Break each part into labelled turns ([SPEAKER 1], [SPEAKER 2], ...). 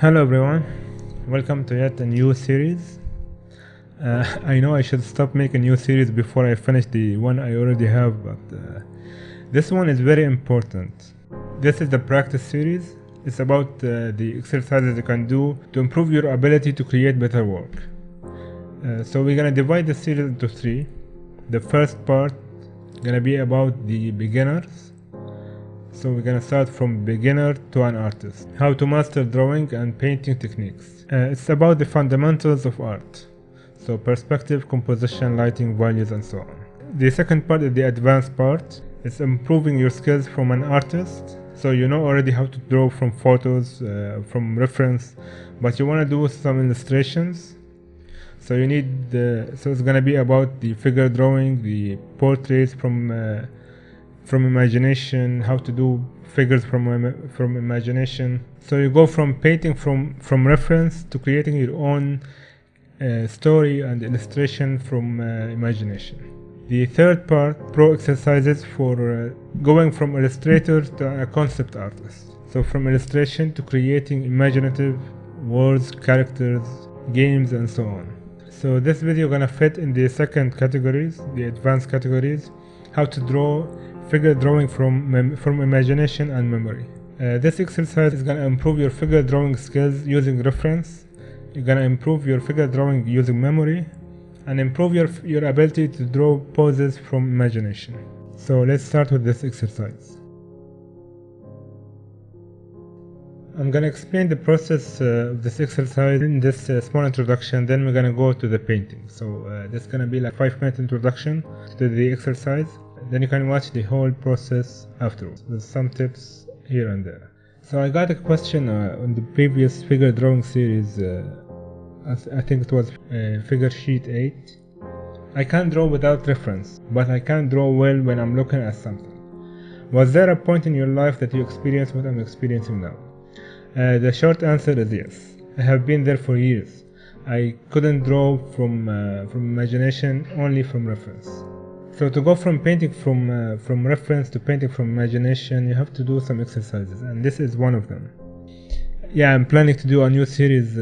[SPEAKER 1] Hello everyone, welcome to yet a new series. I know I should stop making new series before I finish the one I already have, but this one is very important. This is the practice series. It's about the exercises you can do to improve your ability to create better work. So we're gonna divide the series into three. The first part gonna be about the beginners. So we're gonna start from beginner to an artist. How to master drawing and painting techniques. It's about the fundamentals of art. So perspective, composition, lighting, values, and so on. The second part is the advanced part. It's improving your skills from an artist. So you know already how to draw from photos, from reference, but you wanna do some illustrations. So you need, so it's gonna be about the figure drawing, the portraits from imagination, how to do figures from imagination. So you go from painting from reference to creating your own story and illustration from imagination. The third part, pro exercises for going from illustrator to a concept artist. So from illustration to creating imaginative words, characters, games, and so on. So this video gonna fit in the second categories, the advanced categories, how to draw figure drawing from imagination and memory. This exercise is going to improve your figure drawing skills using reference. You're going to improve your figure drawing using memory and improve your ability to draw poses from imagination. So let's start with this exercise. I'm going to explain the process of this exercise in this small introduction, then we're going to go to the painting. So this is going to be like 5-minute introduction to the exercise. Then you can watch the whole process afterwards with some tips here and there. So I got a question on the previous figure drawing series, I think it was figure sheet 8. I can't draw without reference, but I can draw well when I'm looking at something. Was there a point in your life that you experienced what I'm experiencing now? The short answer is yes. I have been there for years. I couldn't draw from imagination, only from reference. So to go from painting from reference to painting from imagination, you have to do some exercises, and this is one of them. Yeah, I'm planning to do a new series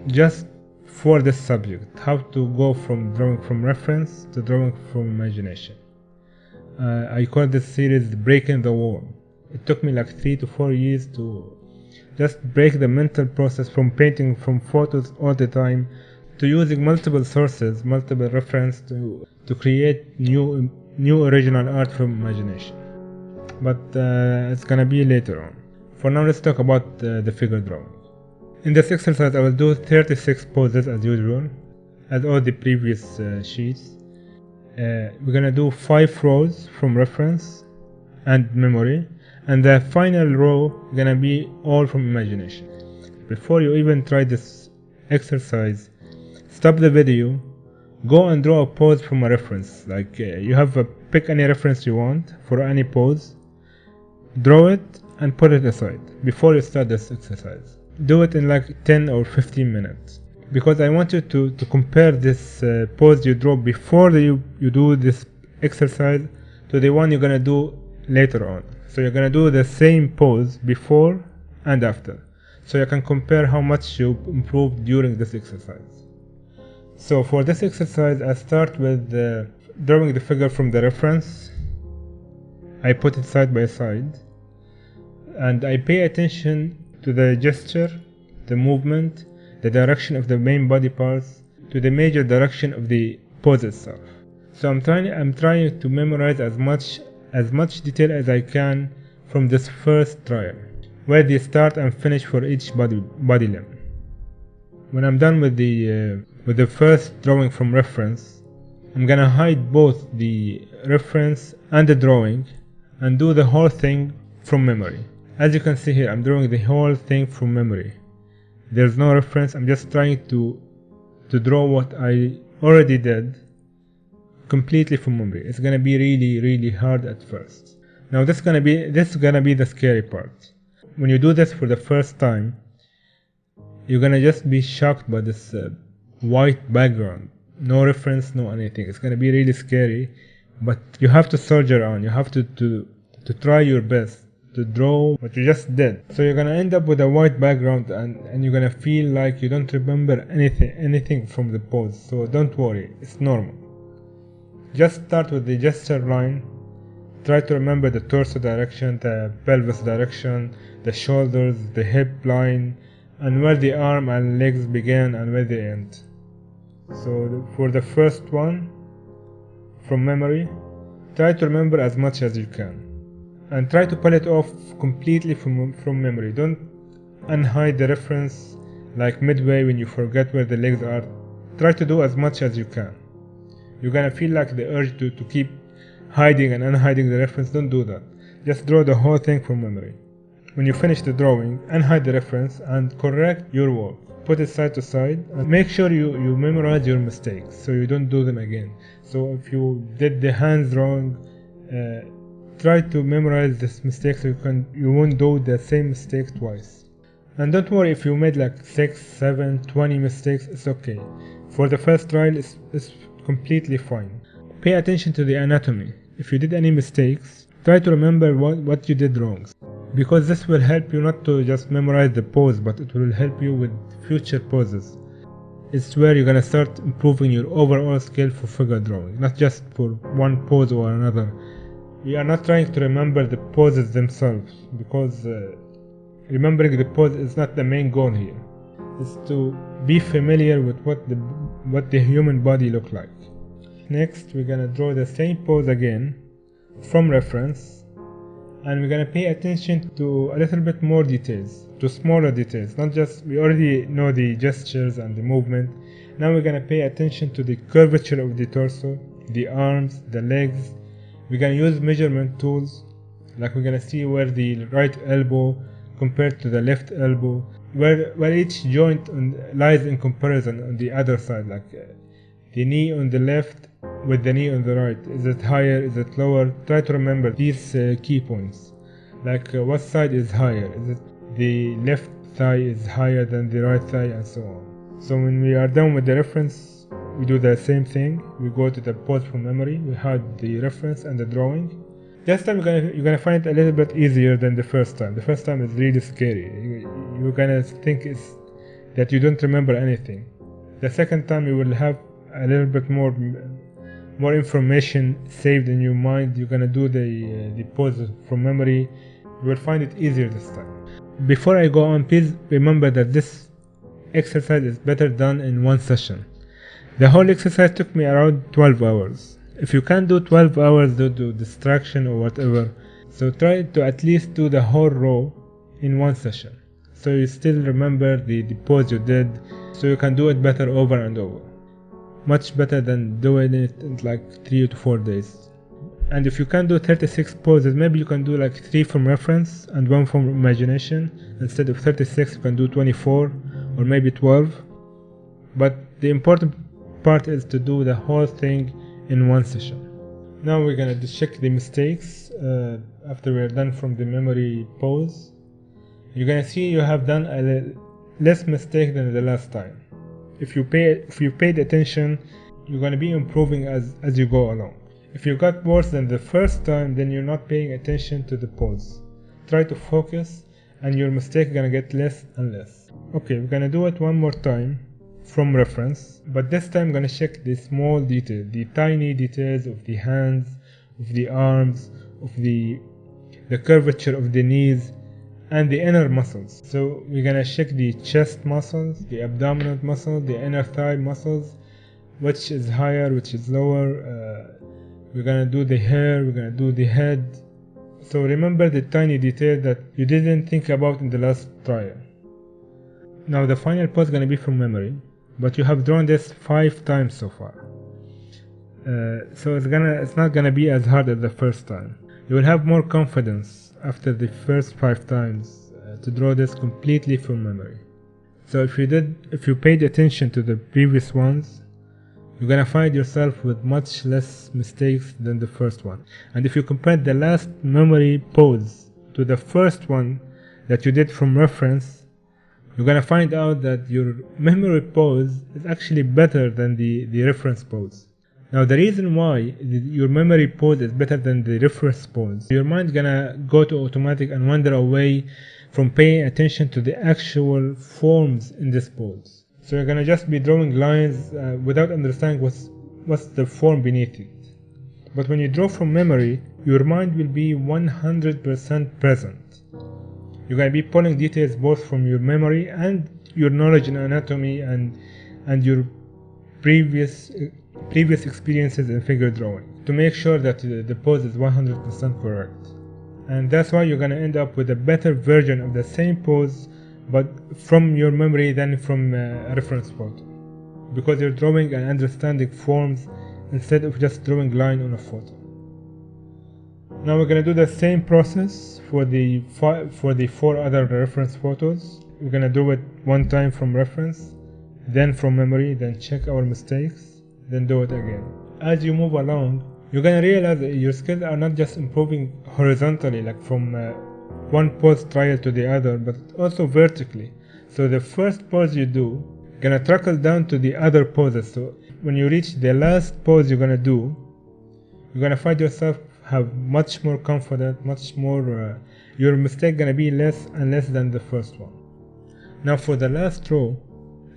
[SPEAKER 1] just for this subject, how to go from drawing from reference to drawing from imagination. I call this series Breaking the Wall. It took me like 3 to 4 years to just break the mental process from painting from photos all the time to using multiple sources, multiple reference to create new original art from imagination. But it's gonna be later on. For now, let's talk about the figure drawing. In this exercise, I will do 36 poses as usual, as all the previous sheets. We're gonna do 5 rows from reference and memory, and the final row is gonna be all from imagination. Before you even try this exercise, stop the video, go and draw a pose from a reference. Like you have pick any reference you want for any pose, draw it and put it aside before you start this exercise. Do it in like 10 or 15 minutes, because I want you to compare this pose you draw before you do this exercise to the one you're gonna do later on. So you're gonna do the same pose before and after, so you can compare how much you improved during this exercise. So for this exercise, I start with drawing the figure from the reference. I put it side by side, and I pay attention to the gesture, the movement, the direction of the main body parts, to the major direction of the pose itself. So I'm trying to memorize as much detail as I can from this first trial, where they start and finish for each body limb. When I'm done with the first drawing from reference, I'm gonna hide both the reference and the drawing and do the whole thing from memory. As you can see here, I'm drawing the whole thing from memory. There's no reference. I'm just trying to draw what I already did completely from memory. It's gonna be really hard at first. Now this is gonna be the scary part. When you do this for the first time, you're gonna just be shocked by this white background, no reference, no anything. It's gonna be really scary, but you have to soldier on. You have to try your best to draw what you just did. So you're gonna end up with a white background and you're gonna feel like you don't remember anything from the pose. So don't worry, it's normal. Just start with the gesture line. Try to remember the torso direction, the pelvis direction, the shoulders, the hip line, and where the arm and legs begin and where they end. So for the first one, from memory, try to remember as much as you can. And try to pull it off completely from memory. Don't unhide the reference like midway when you forget where the legs are. Try to do as much as you can. You're gonna feel like the urge to keep hiding and unhiding the reference. Don't do that. Just draw the whole thing from memory. When you finish the drawing, unhide the reference and correct your work. Put it side to side and make sure you memorize your mistakes so you don't do them again. So if you did the hands wrong, try to memorize this mistake so you won't do the same mistake twice. And don't worry if you made like 6, 7, 20 mistakes, it's okay. For the first trial, it's completely fine. Pay attention to the anatomy. If you did any mistakes, try to remember what you did wrong, because this will help you not to just memorize the pose, but it will help you with future poses. It's where you're gonna start improving your overall skill for figure drawing, not just for one pose or another. We are not trying to remember the poses themselves, because remembering the pose is not the main goal here. It's to be familiar with what the human body looks like. Next, we're gonna draw the same pose again from reference, and we're gonna pay attention to a little bit more details, to smaller details. Not just, we already know the gestures and the movement. Now we're gonna pay attention to the curvature of the torso, the arms, the legs. We're gonna use measurement tools, like we're gonna see where the right elbow compared to the left elbow, where each joint lies in comparison on the other side, like the knee on the left with the knee on the right. Is it higher? Is it lower? Try to remember these key points, like what side is higher? Is it the left thigh is higher than the right thigh, and so on. So when we are done with the reference, we do the same thing. We go to the pose from memory. We hide the reference and the drawing. This time you're gonna find it a little bit easier than the first time. The first time is really scary. You're gonna think that you don't remember anything. The second time you will have a little bit more information saved in your mind. You're gonna do the pose from memory. You will find it easier this time. Before I go on, please remember that this exercise is better done in one session. The whole exercise took me around 12 hours. If you can't do 12 hours due to distraction or whatever, so try to at least do the whole row in one session, so you still remember the pose you did, so you can do it better over and over. Much better than doing it in like 3 to 4 days. And if you can do 36 poses, maybe you can do like 3 from reference and 1 from imagination. Instead of 36, you can do 24 or maybe 12. But the important part is to do the whole thing in one session. Now we're gonna check the mistakes after we're done from the memory pose. You're gonna see you have done a less mistake than the last time. If you paid attention, you're gonna be improving as you go along. If you got worse than the first time, then you're not paying attention to the pose. Try to focus, and your mistake is gonna get less and less. Okay, we're gonna do it one more time from reference, but this time I'm gonna check the small details, the tiny details of the hands, of the arms, of the curvature of the knees, and the inner muscles. So we're gonna check the chest muscles, the abdominal muscle, the inner thigh muscles, which is higher, which is lower. We're gonna do the hair, we're gonna do the head. So remember the tiny detail that you didn't think about in the last trial. Now the final pose is gonna be from memory, but you have drawn this 5 times so far. So it's not gonna be as hard as the first time. You will have more confidence after the first 5 times to draw this completely from memory. So if you paid attention to the previous ones, you're gonna find yourself with much less mistakes than the first one. And if you compare the last memory pose to the first one that you did from reference, you're gonna find out that your memory pose is actually better than the reference pose. Now the reason why your memory pose is better than the reference pose, your mind gonna go to automatic and wander away from paying attention to the actual forms in this pose. So you're gonna just be drawing lines without understanding what's the form beneath it. But when you draw from memory, your mind will be 100% present. You're gonna be pulling details both from your memory and your knowledge in anatomy and your previous experiences in figure drawing to make sure that the pose is 100% correct. And that's why you're gonna end up with a better version of the same pose, but from your memory than from a reference photo, because you're drawing and understanding forms instead of just drawing line on a photo. Now we're gonna do the same process for the 4 other reference photos. We're gonna do it one time from reference, then from memory, then check our mistakes, then do it again. As you move along, you're gonna realize that your skills are not just improving horizontally, like from one pose trial to the other, but also vertically. So the first pose you do gonna trickle down to the other poses. So when you reach the last pose you're gonna do, you're gonna find yourself have much more confident, much more your mistake gonna be less and less than the first one. Now for the last row,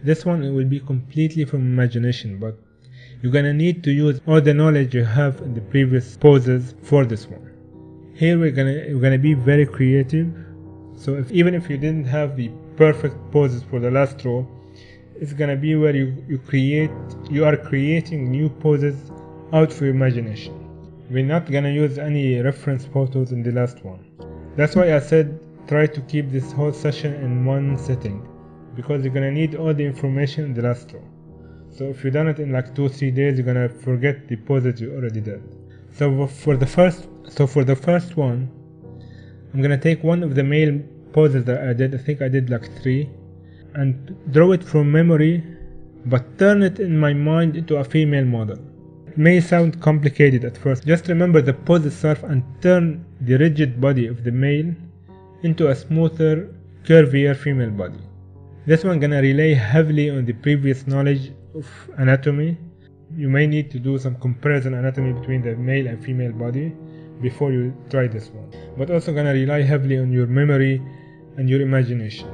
[SPEAKER 1] this one it will be completely from imagination, but you're gonna need to use all the knowledge you have in the previous poses for this one. Here we're gonna be very creative. So even if you didn't have the perfect poses for the last row, it's gonna be where you are creating new poses out of your imagination. We're not gonna use any reference photos in the last one. That's why I said try to keep this whole session in one setting, because you're gonna need all the information in the last row. So if you've done it in like 2-3 days, you're gonna forget the poses you already did. So for the first one, I'm gonna take one of the male poses that I did. I think I did like 3, and draw it from memory, but turn it in my mind into a female model. It may sound complicated at first. Just remember the pose itself and turn the rigid body of the male into a smoother, curvier female body. This one gonna rely heavily on the previous knowledge of anatomy. You may need to do some comparison anatomy between the male and female body before you try this one, but also gonna rely heavily on your memory and your imagination.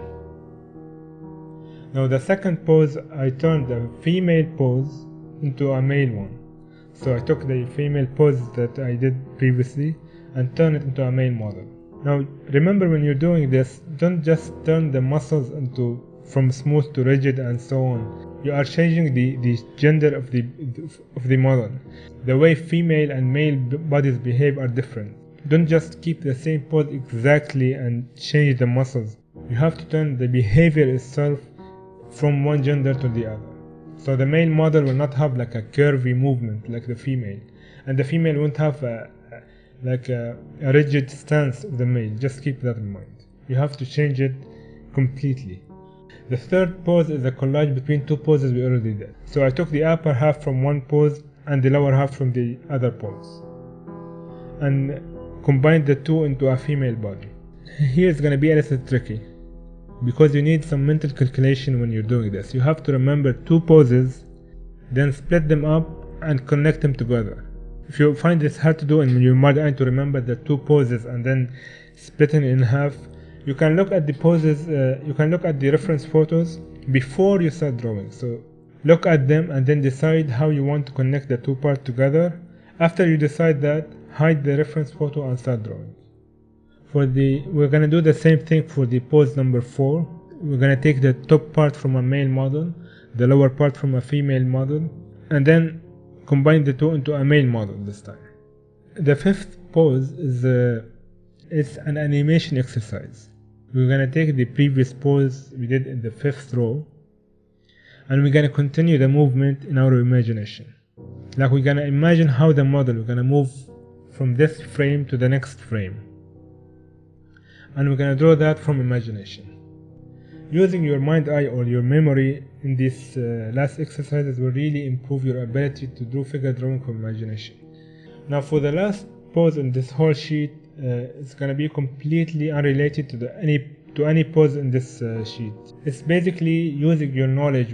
[SPEAKER 1] Now the second pose, I turned the female pose into a male one. So I took the female pose that I did previously and turned it into a male model. Now remember, when you're doing this, don't just turn the muscles from smooth to rigid and so on. You are changing the gender of the model. The way female and male bodies behave are different. Don't just keep the same pose exactly and change the muscles. You have to turn the behavior itself from one gender to the other. So the male model will not have like a curvy movement like the female, and the female won't have a rigid stance of the male. Just keep that in mind. You have to change it completely. The third pose is a collage between 2 poses we already did. So I took the upper half from one pose and the lower half from the other pose, and combined the 2 into a female body. Here it's gonna be a little tricky, because you need some mental calculation when you're doing this. You have to remember 2 poses, then split them up and connect them together. If you find this hard to do and you're trying to remember the 2 poses and then split it in half, you can look at the poses, you can look at the reference photos before you start drawing. So look at them and then decide how you want to connect the 2 parts together. After you decide that, hide the reference photo and start drawing. We're gonna do the same thing for the pose number 4. We're gonna take the top part from a male model, the lower part from a female model, and then combine the 2 into a male model this time. The 5th pose is it's an animation exercise. We're gonna take the previous pose we did in the 5th row, and we're gonna continue the movement in our imagination. Like we're gonna imagine how the model, we're gonna move from this frame to the next frame, and we're gonna draw that from imagination. Using your mind eye or your memory in these last exercises will really improve your ability to do figure drawing from imagination. Now for the last pose in this whole sheet, it's gonna be completely unrelated to any pose in this sheet. It's basically using your knowledge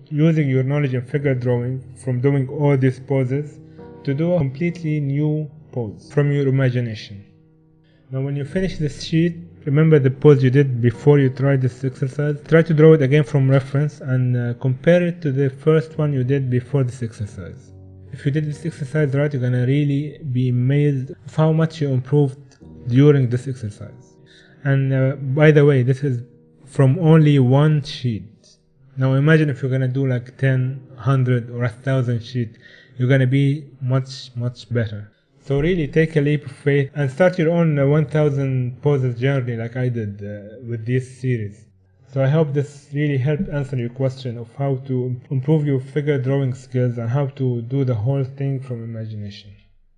[SPEAKER 1] using your knowledge in figure drawing from doing all these poses to do a completely new pose from your imagination. Now when you finish this sheet, remember the pose you did before you tried this exercise. Try to draw it again from reference and compare it to the first one you did before this exercise. If you did this exercise right, you're gonna really be amazed of how much you improved during this exercise. And by the way, this is from only one sheet. Now imagine if you're gonna do like 10, 100 or 1,000 sheets, you're gonna be much better. So really take a leap of faith and start your own 1,000 poses journey like I did with this series. So I hope this really helped answer your question of how to improve your figure drawing skills and how to do the whole thing from imagination.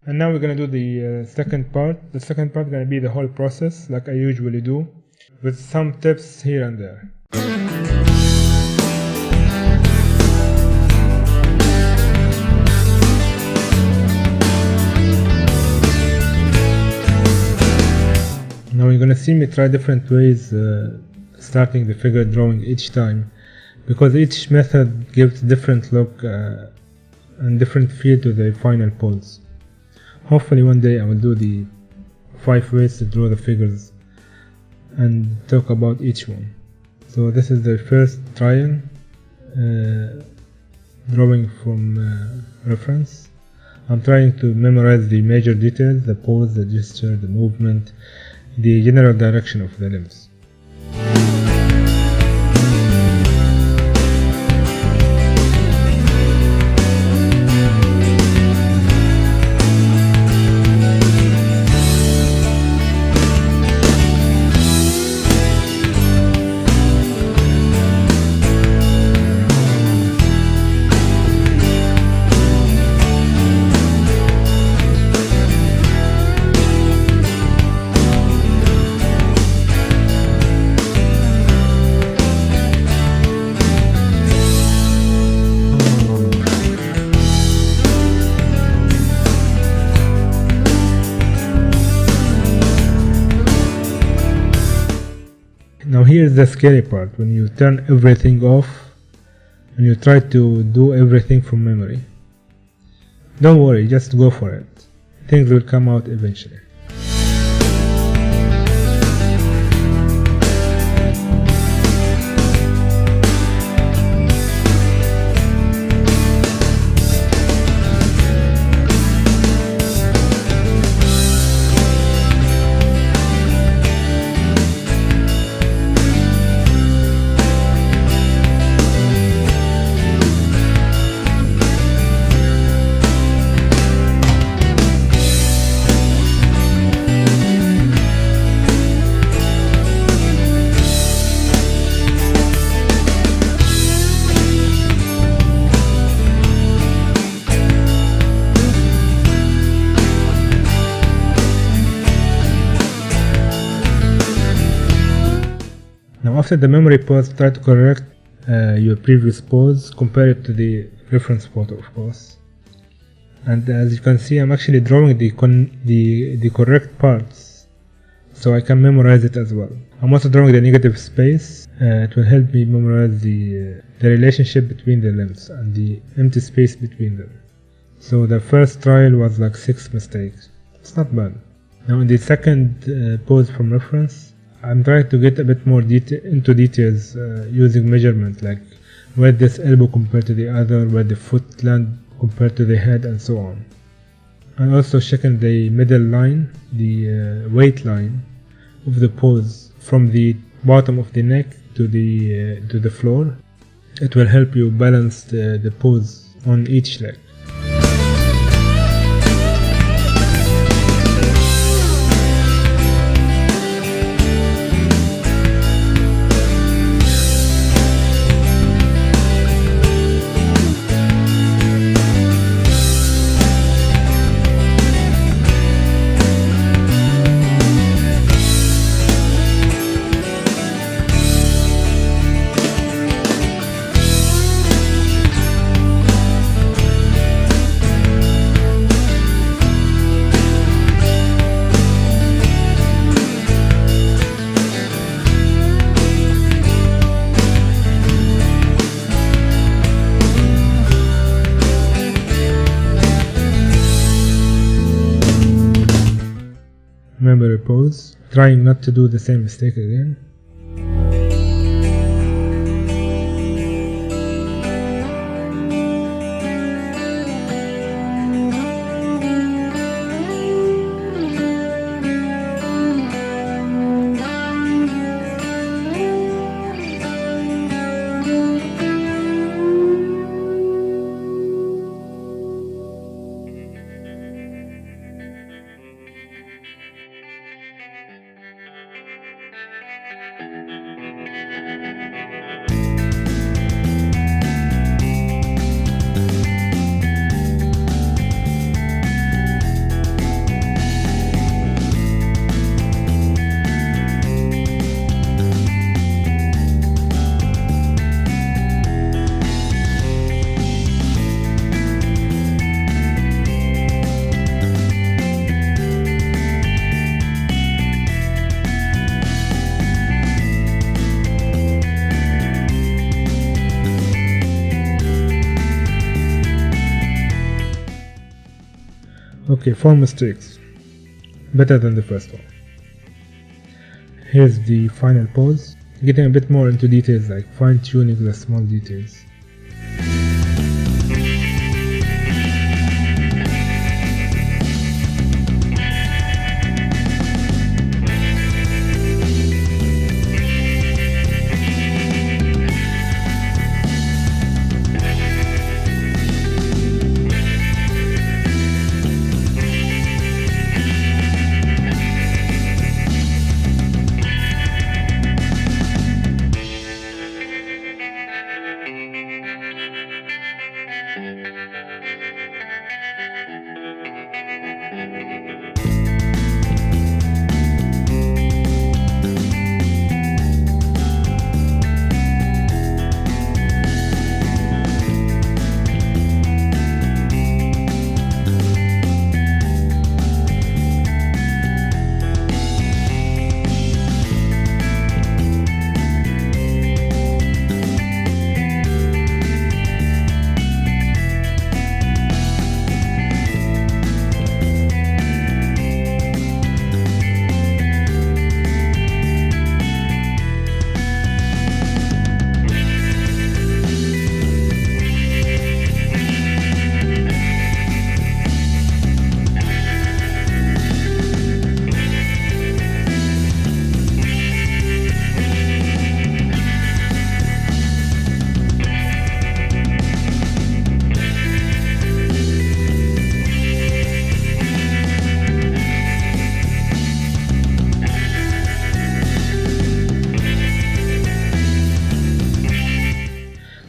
[SPEAKER 1] And now we're going to do the second part. The second part is going to be the whole process like I usually do, with some tips here and there. Now you're going to see me try different ways starting the figure drawing each time, because each method gives different look and different feel to the final pose. Hopefully one day I will do the 5 ways to draw the figures and talk about each one. So this is the first trial, drawing from reference. I'm trying to memorize the major details, the pose, the gesture, the movement, the general direction of the limbs. Now here's the scary part, when you turn everything off and you try to do everything from memory. Don't worry, just go for it. Things will come out eventually. Now after the memory pose, try to correct your previous pose, compare it to the reference photo, of course. And as you can see, I'm actually drawing the correct parts, so I can memorize it as well. I'm also drawing the negative space. It will help me memorize the relationship between the limbs and the empty space between them. So the first trial was like 6 mistakes. It's not bad. Now in the second pose from reference, I'm trying to get a bit more into details using measurement, like where this elbow compared to the other, where the foot land compared to the head, and so on. And also checking the middle line, the weight line of the pose from the bottom of the neck to the floor. It will help you balance the pose on each leg. memory pause, trying not to do the same mistake again. Okay, 4 mistakes. Better than the first one. Here's the final pause, getting a bit more into details like fine-tuning the small details.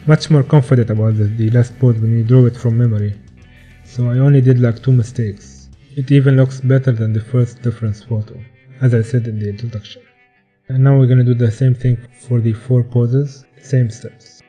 [SPEAKER 1] Much more confident about the last pose when you draw it from memory, so I only did like 2 mistakes. It even looks better than the first reference photo, as I said in the introduction. And now we're gonna do the same thing for the 4 poses, same steps.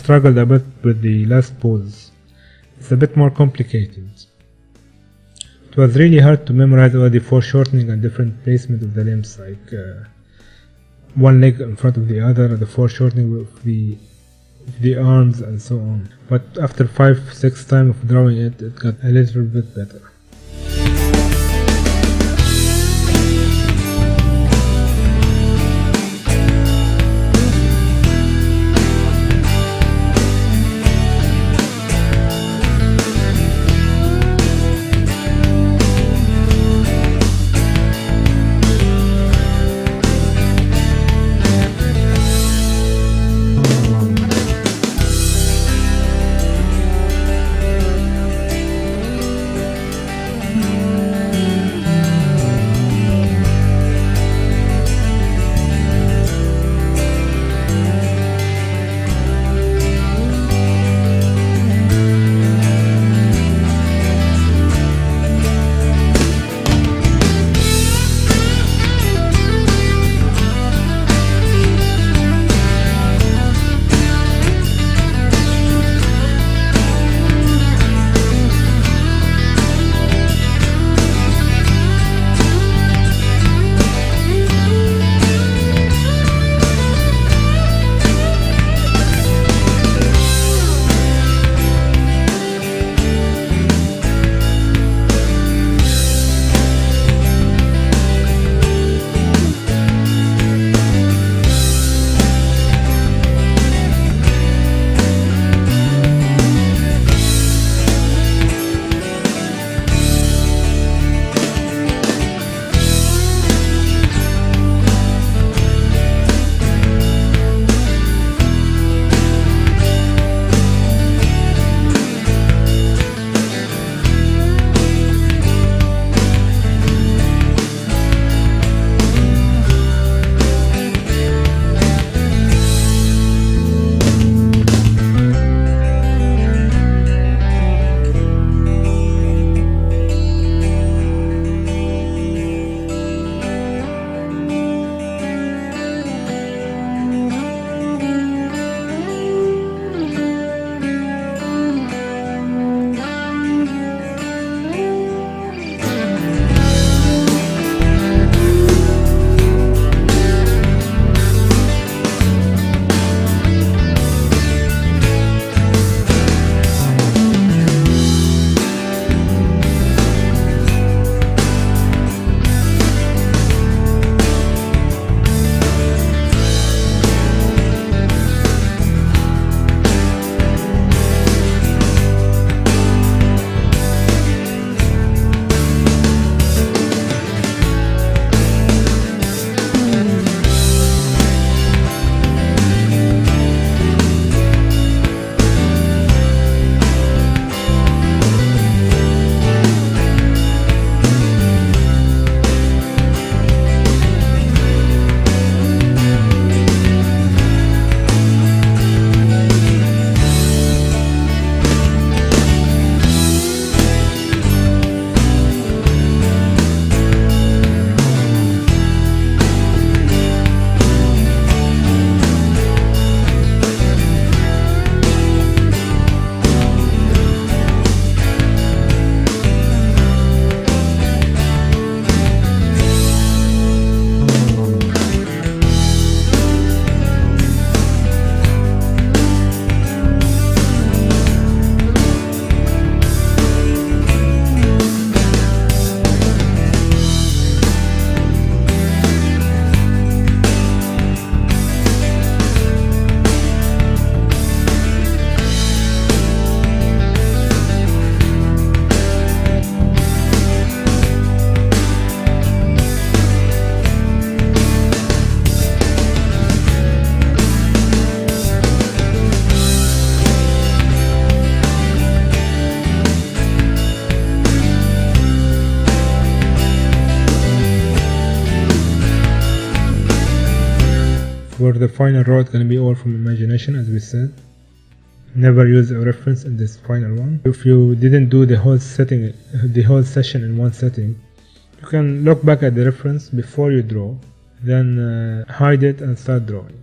[SPEAKER 1] struggled a bit with the last pose. It's a bit more complicated. It was really hard to memorize all the foreshortening and different placement of the limbs, like one leg in front of the other, the foreshortening of the arms and so on. But after 5-6 times of drawing it, it got a little bit better. For the final row, it's going to be all from imagination, as we said. Never use a reference in this final one. If you didn't do the whole session in one setting, you can look back at the reference before you draw, then hide it and start drawing.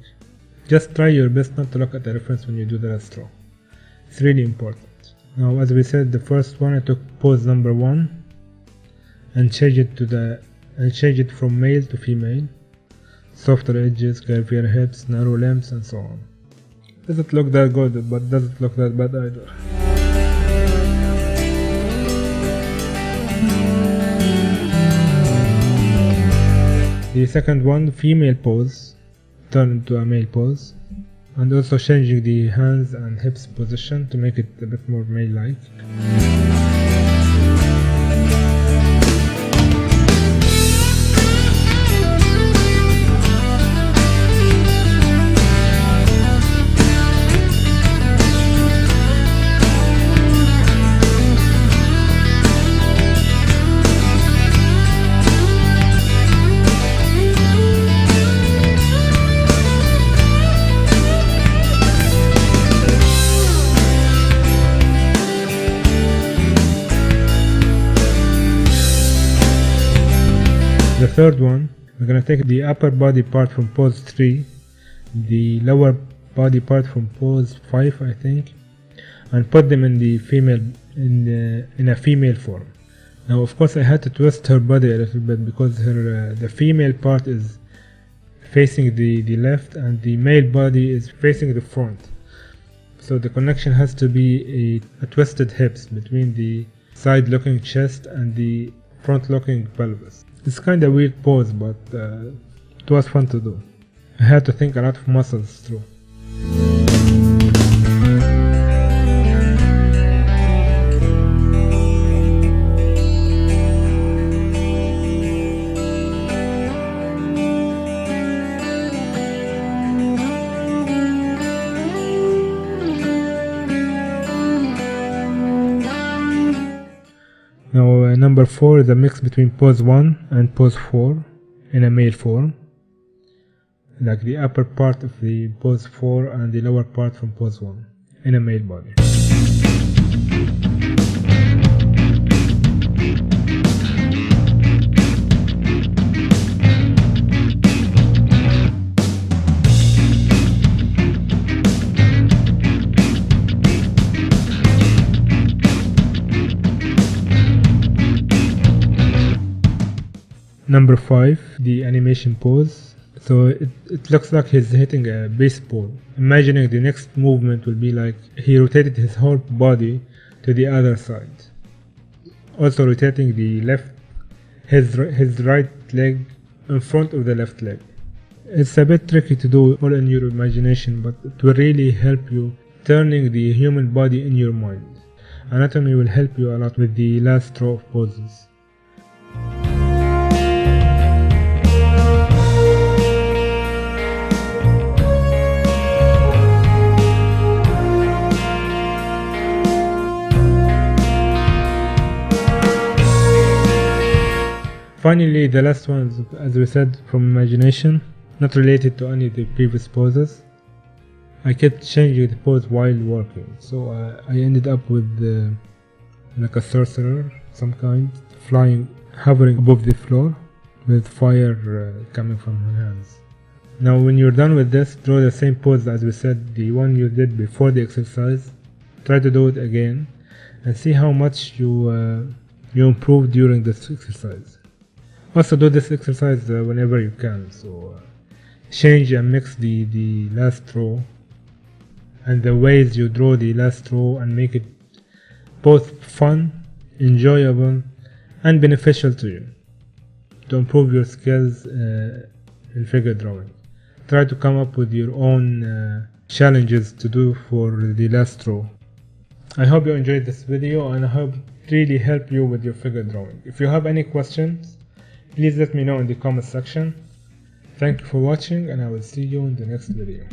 [SPEAKER 1] Just try your best not to look at the reference when you do the last row. It's really important. Now, as we said, the first one, I took pose number 1 and changed it from male to female. Softer edges, curvier hips, narrow limbs, and so on. Doesn't look that good, but doesn't look that bad either. The second one, female pose, turned into a male pose, and also changing the hands and hips position to make it a bit more male-like. The third one, we're going to take the upper body part from pose 3, the lower body part from pose 5, I think, and put them in the female in a female form. Now, of course, I had to twist her body a little bit because the female part is facing the left and the male body is facing the front. So the connection has to be a twisted hips between the side-looking chest and the front-looking pelvis. It's kind of weird pose, but it was fun to do. I had to think a lot of muscles through. Now number 4 is a mix between pose 1 and pose 4 in a male form, like the upper part of the pose 4 and the lower part from pose 1 in a male body. Number 5, the animation pose. So it looks like he's hitting a baseball. Imagining the next movement will be like he rotated his whole body to the other side. Also rotating his right leg in front of the left leg. It's a bit tricky to do all in your imagination, but it will really help you turning the human body in your mind. Anatomy will help you a lot with the last row of poses. Finally, the last one is, as we said, from imagination, not related to any of the previous poses. I kept changing the pose while working, so I ended up with like a sorcerer, some kind, hovering above the floor, with fire coming from her hands. Now, when you're done with this, draw the same pose as we said, the one you did before the exercise. Try to do it again, and see how much you improve during this exercise. Also do this exercise whenever you can, so change and mix the last row and the ways you draw the last row and make it both fun, enjoyable, and beneficial to you to improve your skills in figure drawing. Try to come up with your own challenges to do for the last row. I hope you enjoyed this video, and I hope it really helped you with your figure drawing. If you have any questions, please let me know in the comment section. Thank you for watching, and I will see you in the next video.